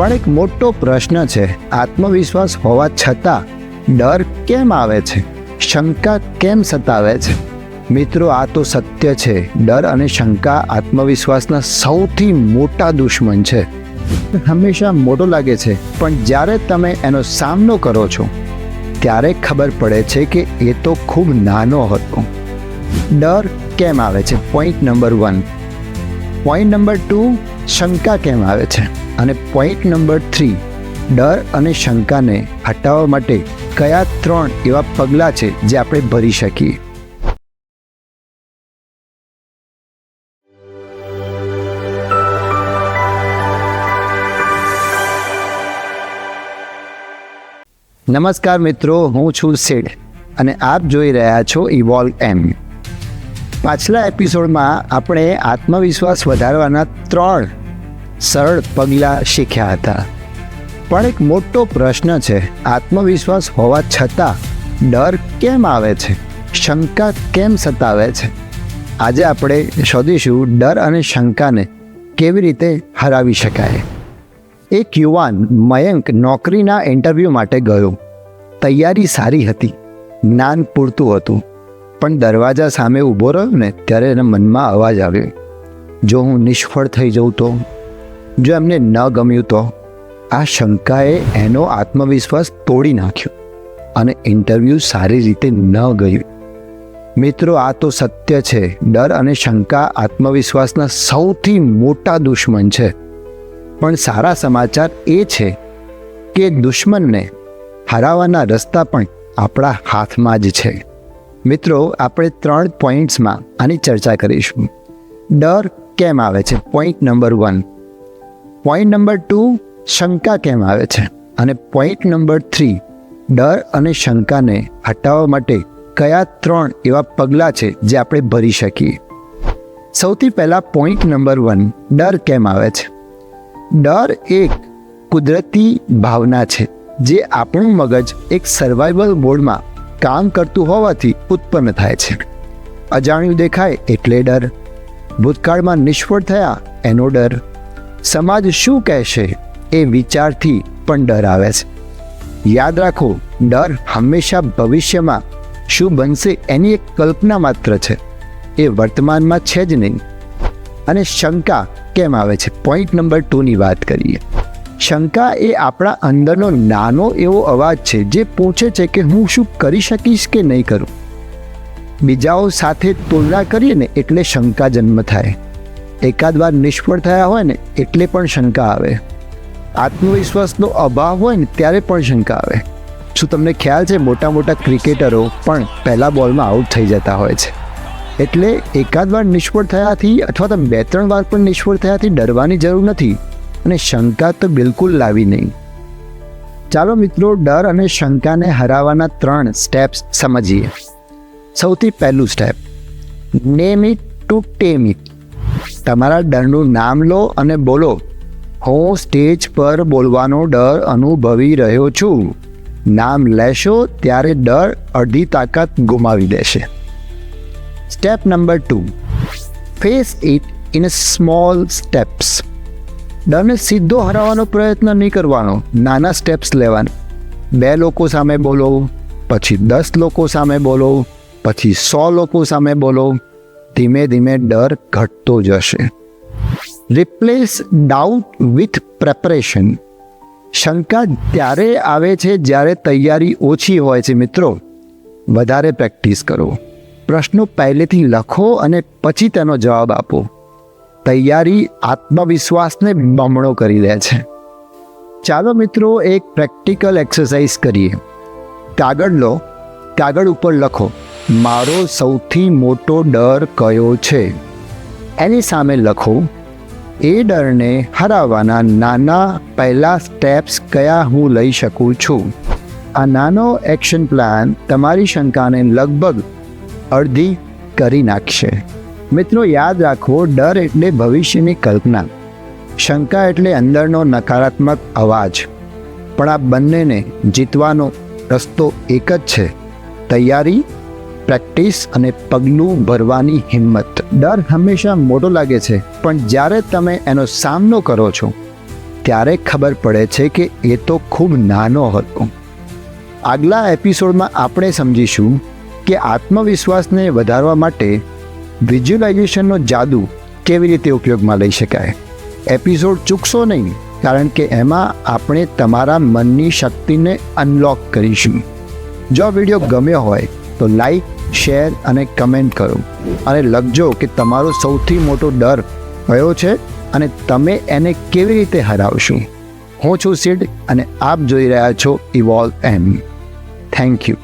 પણ એક મોટો પ્રશ્ન છે, આત્મવિશ્વાસ હોવા છતાં ડર કેમ આવે છે? શંકા કેમ સતાવે છે? મિત્રો, આ તો સત્ય છે. ડર અને શંકા આત્મવિશ્વાસના સૌથી મોટા દુશ્મન છે. હંમેશા મોટો લાગે છે, પણ જ્યારે તમે એનો સામનો કરો છો ત્યારે ખબર પડે છે કે એ તો ખૂબ નાનો હતો. ડર કેમ આવે છે? Point number 1. પોઈન્ટ નંબર 2, શંકા કેમ આવે છે? અને પોઈન્ટ નંબર 3, ડર અને શંકાને હટાવવા માટે કયા 3 એવા પગલાં છે જે આપણે ભરી શકીએ? નમસ્કાર મિત્રો, હું છું સિડ અને આપ જોઈ રહ્યા છો ઇવોલ્વ એમ. પાછલા એપિસોડમાં આપણે આત્મવિશ્વાસ વધારવાના 3 સરળ પગલાં શીખ્યા હતા. પણ એક મોટો પ્રશ્ન છે, આત્મવિશ્વાસ હોવા છતાં ડર કેમ આવે છે? શંકા કેમ સતાવે છે? આજે આપણે શોધીશું ડર અને શંકાને કેવી રીતે હરાવી શકાય. એક યુવાન મયંક નોકરીના ઇન્ટરવ્યૂ માટે ગયો. તૈયારી સારી હતી, જ્ઞાન પૂરતું હતું, પણ દરવાજા સામે ઊભો રહ્યો ને ત્યારે એના મનમાં અવાજ આવ્યો, જો હું નિષ્ફળ થઈ જઉં તો, જો એમને ન ગમ્યું તો. આ શંકાએ એનો આત્મવિશ્વાસ તોડી નાખ્યો અને ઇન્ટરવ્યૂ સારી રીતે ન ગયું. મિત્રો, આ તો સત્ય છે. ડર અને શંકા આત્મવિશ્વાસના સૌથી મોટા દુશ્મન છે. પણ સારા સમાચાર એ છે કે દુશ્મનને હરાવવાના રસ્તા પણ આપણા હાથમાં જ છે. મિત્રો, આપણે 3 પોઈન્ટ્સમાં આની ચર્ચા કરીશું. ડર કેમ આવે છે? Point number 1. પોઈન્ટ નંબર 2, શંકા કેમ આવે છે? અને પોઈન્ટ નંબર 3, ડર અને શંકાને હટાવવા માટે કયા 3 એવા પગલાં છે જે આપણે ભરી શકીએ? સૌથી પહેલાં પોઈન્ટ નંબર 1, ડર કેમ આવે છે? ડર એક કુદરતી ભાવના છે જે આપણું મગજ એક સર્વાઈવલ મોડમાં કામ કરતું હોવાથી ઉત્પન્ન થાય છે. અજાણ્યું દેખાય એટલે ડર, ભૂતકાળમાં નિષ્ફળ થયા એનો ડર, સમાજ શું કહેશે એ વિચારથી પણ ડર આવે છે. યાદ રાખો, ડર હંમેશા ભવિષ્યમાં શું બનશે એની એક કલ્પના માત્ર છે, એ વર્તમાનમાં છે જ નહીં. અને શંકા કેમ આવે છે? પોઈન્ટ નંબર 2ની વાત કરીએ. શંકા એ આપણા અંદરનો નાનો એવો અવાજ છે જે પૂછે છે કે હું શું કરી શકીશ કે નહીં કરું. બીજાઓ સાથે તુલના કરીએ ને એટલે શંકા જન્મ થાય. એકાદ વાર નિષ્ફળ થયા હોય ને એટલે પણ શંકા આવે. આત્મવિશ્વાસનો અભાવ હોય ને ત્યારે પણ શંકા આવે. શું તમને ખ્યાલ છે, મોટા મોટા ક્રિકેટરો પણ પહેલા બોલમાં આઉટ થઈ જતા હોય છે. એટલે એકાદ વાર નિષ્ફળ થયાથી અથવા તો 2-3 વાર પણ નિષ્ફળ થયાથી ડરવાની જરૂર નથી અને શંકા તો બિલકુલ લાવી નહીં. ચાલો મિત્રો, ડર અને શંકાને હરાવવાના 3 સ્ટેપ્સ સમજીએ. સૌથી પહેલું step, name it to tame it. તમારા ડરનું નામ લો અને બોલો, હું સ્ટેજ પર બોલવાનો ડર અનુભવી રહ્યો છું. નામ લેશો ત્યારે ડર અડધી તાકાત ગુમાવી દેશે. Step number 2, face it in small steps. ડરને સીધો હરાવવાનો પ્રયત્ન નહીં કરવાનો, નાના સ્ટેપ્સ લેવાના. 2 લોકો સામે બોલો, પછી 10 લોકો સામે બોલો, પછી 100 લોકો સામે બોલો. ધીમે ધીમે ડર ઘટતો જશે. Replace doubt with preparation. શંકા ત્યારે આવે છે જ્યારે તૈયારી ઓછી હોય છે. મિત્રો, વધારે પ્રેક્ટિસ કરો. પ્રશ્નો પહેલેથી લખો અને પછી તેનો જવાબ આપો. તૈયારી આત્મવિશ્વાસને બમણો કરી દે છે. ચાલો મિત્રો, એક પ્રેક્ટિકલ એક્સરસાઇઝ કરીએ. કાગળ લો, કાગળ ઉપર લખો, મારો સૌથી મોટો ડર કયો છે. એની સામે લખો, એ ડરને હરાવવાના નાના પહેલા સ્ટેપ્સ કયા હું લઈ શકું છું. આ નાનો એક્શન પ્લાન તમારી શંકાને લગભગ અડધી કરી નાખશે. મિત્રો, યાદ રાખો, ડર એટલે ભવિષ્યની કલ્પના, શંકા એટલે અંદરનો નકારાત્મક અવાજ. પણ આ બંનેને જીતવાનો રસ્તો એક જ છે, તૈયારી, પ્રેક્ટિસ અને પગલું ભરવાની હિંમત. ડર હંમેશા મોટો લાગે છે, પણ જ્યારે તમે એનો સામનો કરો છો ત્યારે ખબર પડે છે કે એ તો ખૂબ નાનો હતો. આગલા એપિસોડમાં આપણે સમજીશું કે આત્મવિશ્વાસને વધારવા માટે વિઝ્યુલાઇઝેશનનો જાદુ કેવી રીતે ઉપયોગમાં લઈ શકાય. એપિસોડ ચૂકશો નહીં, કારણ કે એમાં આપણે તમારા મનની શક્તિને અનલોક કરીશું. જો આ વિડીયો ગમ્યો હોય તો લાઈક, શેર અને કમેન્ટ કરો અને લખજો કે તમારો સૌથી મોટો ડર કયો છે અને તમે એને કેવી રીતે હરાવશો. હું છું સિડ અને આપ જોઈ રહ્યા છો ઇવોલ્વ એમ. Thank you.